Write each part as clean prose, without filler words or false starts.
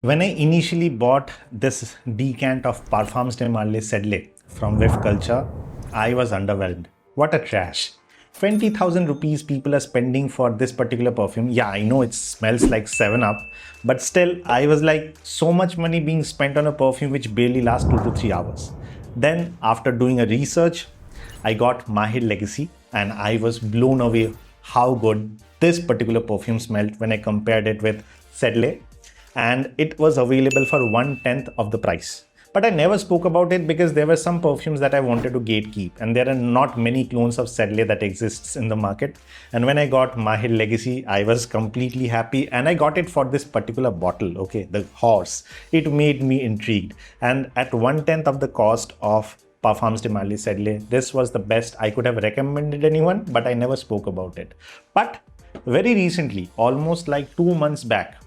When I initially bought this decant of Parfums de Marly Sedley from Whiff Culture, I was underwhelmed. What a trash. 20,000 rupees people are spending for this particular perfume. Yeah, I know it smells like 7 Up, but still I was like, so much money being spent on a perfume which barely lasts 2 to 3 hours. Then after doing a research, I got Maahir Legacy and I was blown away how good this particular perfume smelled when I compared it with Sedley, and it was available for 1/10 of the price. But I never spoke about it because there were some perfumes that I wanted to gatekeep, and there are not many clones of Sedley that exists in the market. And when I got Maahir Legacy, I was completely happy, and I got it for this particular bottle, okay, the horse. It made me intrigued, and at 1/10 of the cost of Parfums de Marly Sedley, this was the best I could have recommended anyone, but I never spoke about it. But very recently, almost like 2 months back,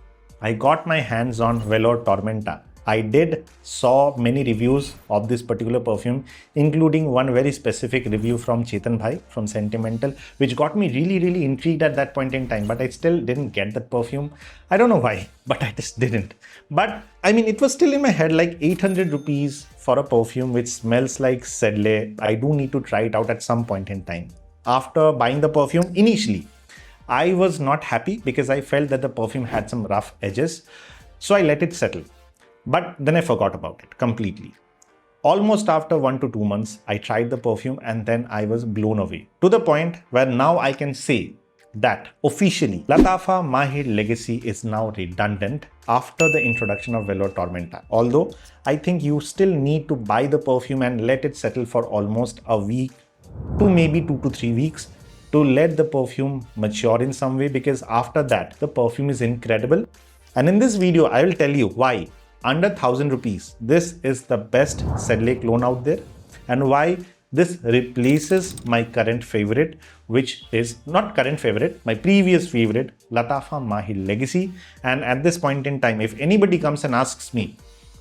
I got my hands on Velore Tormenta. I did saw many reviews of this particular perfume, including one very specific review from Chetan Bhai from Sentimental, which got me really intrigued at that point in time, but I still didn't get that perfume. I don't know why, but I just didn't. But I mean, it was still in my head, like 800 rupees for a perfume which smells like Sedley. I do need to try it out at some point in time. After buying the perfume, initially, I was not happy because I felt that the perfume had some rough edges, so I let it settle. But then I forgot about it completely. Almost after 1 to 2 months, I tried the perfume and then I was blown away. To the point where now I can say that officially Lattafa Maahir Legacy is now redundant after the introduction of Velore Tormenta. Although I think you still need to buy the perfume and let it settle for almost a week to maybe 2 to 3 weeks to let the perfume mature in some way, because after that the perfume is incredible. And in this video I will tell you why under 1000 rupees this is the best Sedley clone out there, and why this replaces my current favorite, which is not current favorite, my previous favorite, Lattafa Maahir Legacy. And at this point in time, if anybody comes and asks me,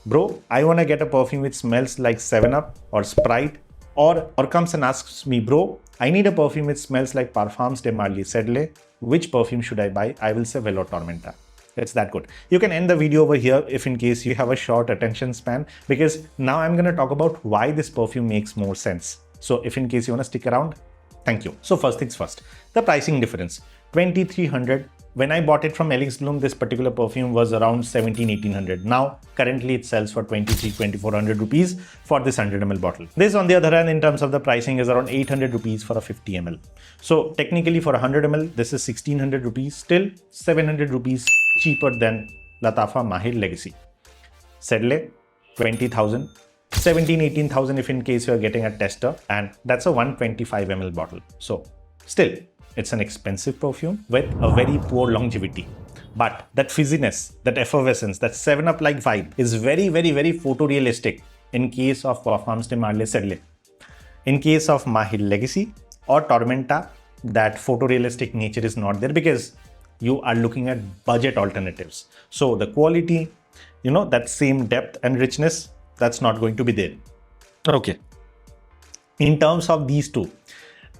bro, I want to get a perfume which smells like 7 Up or Sprite, or comes and asks me, bro, I need a perfume which smells like Parfums de Marly Sedley, which perfume should I buy? I will say Velore Tormenta. It's that good. You can end the video over here if in case you have a short attention span, because now I'm going to talk about why this perfume makes more sense. So if in case you want to stick around, thank you. So first things first, the pricing difference, 2300. When I bought it from Elix Bloom, this particular perfume was around 1700-1800. Now, currently it sells for 2300-2400 rupees for this 100 ml bottle. This, on the other hand, in terms of the pricing, is around 800 rupees for a 50 ml. So technically for 100 ml, this is 1600 rupees, still 700 rupees cheaper than Lattafa Maahir Legacy. Sedley, 20,000. 17,000-18,000 if in case you're getting a tester, and that's a 125 ml bottle. So still, it's an expensive perfume with a very poor longevity. But that fizziness, that effervescence, that 7 Up like vibe is very photorealistic in case of Parfums de Marly Sedley. In case of Maahir Legacy or Tormenta, that photorealistic nature is not there because you are looking at budget alternatives. So the quality, that same depth and richness, that's not going to be there. Okay. In terms of these two,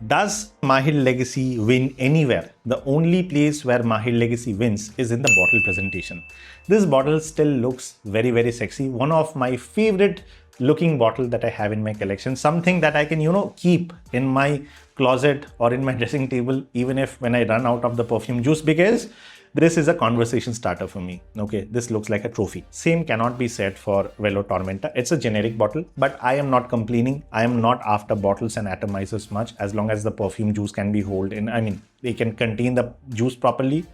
does Maahir Legacy win anywhere? The only place where Maahir Legacy wins is in the bottle presentation. This bottle still looks very sexy. One of my favorite looking bottle that I have in my collection. Something that I can, keep in my closet or in my dressing table, even if when I run out of the perfume juice, because this is a conversation starter for me. Okay, this looks like a trophy. Same cannot be said for Velore Tormenta. It's a generic bottle, but I am not complaining. I am not after bottles and atomizers much, as long as the perfume juice can be held in. I mean, they can contain the juice properly.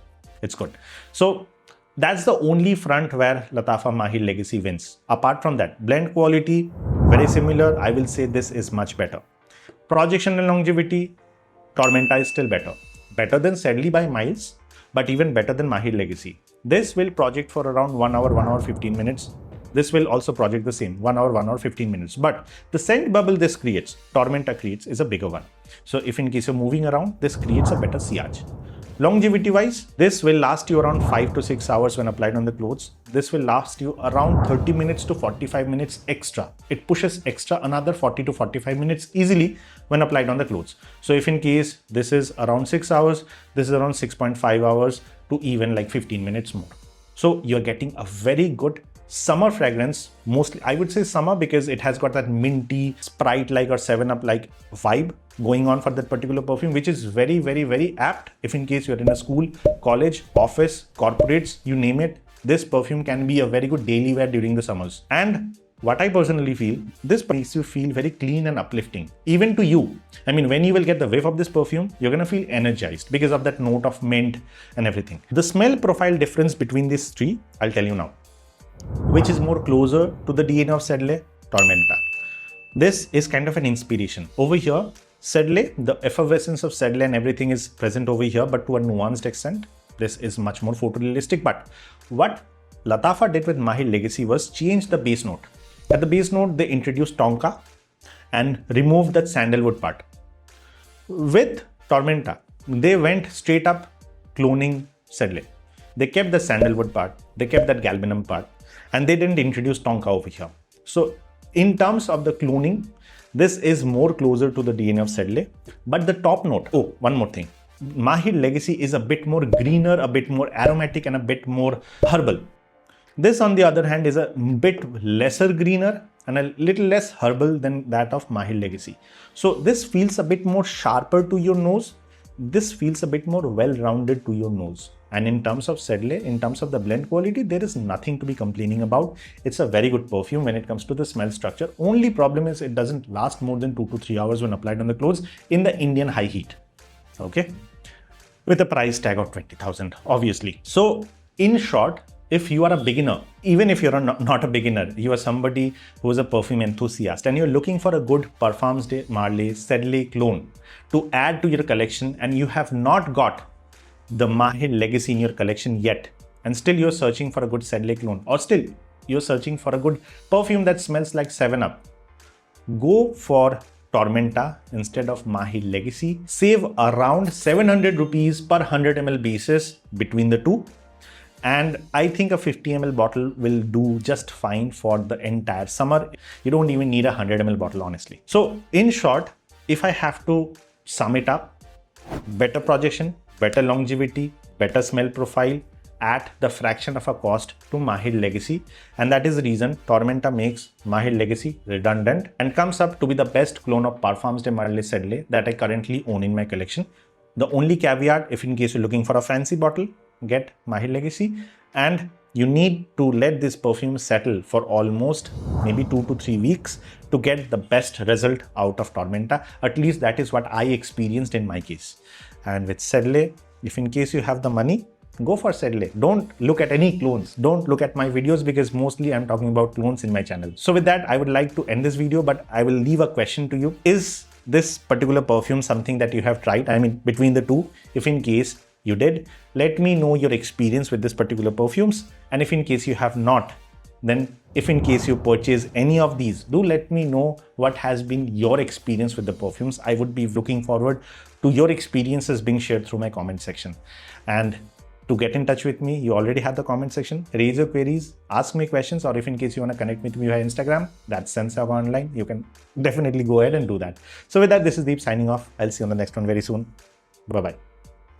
It's good. So that's the only front where Lattafa Maahir Legacy wins. Apart from that, blend quality, very similar. I will say this is much better. Projection and longevity, Tormenta is still better. Better than Sedley by miles, but even better than Maahir Legacy. This will project for around 1 hour, 1 hour, 15 minutes. This will also project the same, 1 hour, 1 hour, 15 minutes. But the scent bubble this creates, Tormenta creates, is a bigger one. So if in case you're moving around, this creates a better sillage. Longevity wise, this will last you around 5 to 6 hours when applied on the clothes. This will last you around 30 minutes to 45 minutes extra. It pushes extra another 40 to 45 minutes easily when applied on the clothes. So if in case this is around 6 hours, this is around 6.5 hours to even like 15 minutes more. So you're getting a very good summer fragrance. Mostly, I would say summer because it has got that minty, Sprite-like or 7-Up-like vibe going on for that particular perfume, which is very, very, very apt if in case you're in a school, college, office, corporates, you name it. This perfume can be a very good daily wear during the summers. And what I personally feel, this makes you feel very clean and uplifting, even to you. I mean, when you will get the whiff of this perfume, you're gonna feel energized because of that note of mint and everything. The smell profile difference between these three, I'll tell you now. Which is more closer to the DNA of Sedley? Tormenta. This is kind of an inspiration. Over here, Sedley, the effervescence of Sedley and everything is present over here, but to a nuanced extent. This is much more photorealistic. But what Lattafa did with Maahir Legacy was change the base note. At the base note, they introduced tonka and removed that sandalwood part. With Tormenta, they went straight up cloning Sedley. They kept the sandalwood part, they kept that galbanum part, and they didn't introduce tonka over here. So in terms of the cloning, this is more closer to the DNA of Sedley. But the top note, oh, one more thing. Maahir Legacy is a bit more greener, a bit more aromatic, and a bit more herbal. This, on the other hand, is a bit lesser greener and a little less herbal than that of Maahir Legacy. So this feels a bit more sharper to your nose. This feels a bit more well-rounded to your nose. And in terms of Sedley, in terms of the blend quality, there is nothing to be complaining about. It's a very good perfume when it comes to the smell structure. Only problem is it doesn't last more than 2 to 3 hours when applied on the clothes in the Indian high heat. Okay? With a price tag of 20,000, obviously. So in short, if you are a beginner, even if you're not a beginner, you are somebody who is a perfume enthusiast and you're looking for a good Parfums de Marly Sedley clone to add to your collection and you have not got the Maahir Legacy in your collection yet, and still you're searching for a good Sedley clone, or still you're searching for a good perfume that smells like 7-Up, go for Tormenta instead of Maahir Legacy. Save around 700 rupees per 100 ml basis between the two. And I think a 50 ml bottle will do just fine for the entire summer. You don't even need a 100 ml bottle, honestly. So in short, if I have to sum it up, better projection, better longevity, better smell profile at the fraction of a cost to Maahir Legacy. And that is the reason Tormenta makes Maahir Legacy redundant and comes up to be the best clone of Parfums de Marly Sedley that I currently own in my collection. The only caveat, if in case you're looking for a fancy bottle, get Maahir Legacy, and you need to let this perfume settle for almost maybe 2 to 3 weeks to get the best result out of Tormenta. At least that is what I experienced in my case. And with Sedley, if in case you have the money, go for Sedley. Don't look at any clones. Don't look at my videos because mostly I'm talking about clones in my channel. So with that, I would like to end this video, but I will leave a question to you. Is this particular perfume something that you have tried? I mean, between the two, if in case you did, let me know your experience with this particular perfumes. And if in case you have not, then if in case you purchase any of these, do let me know what has been your experience with the perfumes. I would be looking forward to your experiences being shared through my comment section. And to get in touch with me, you already have the comment section. Raise your queries, ask me questions, or if in case you want to connect with me via Instagram, that's Saga Online. You can definitely go ahead and do that. So with that, this is Deep signing off. I'll see you on the next one very soon. Bye-bye.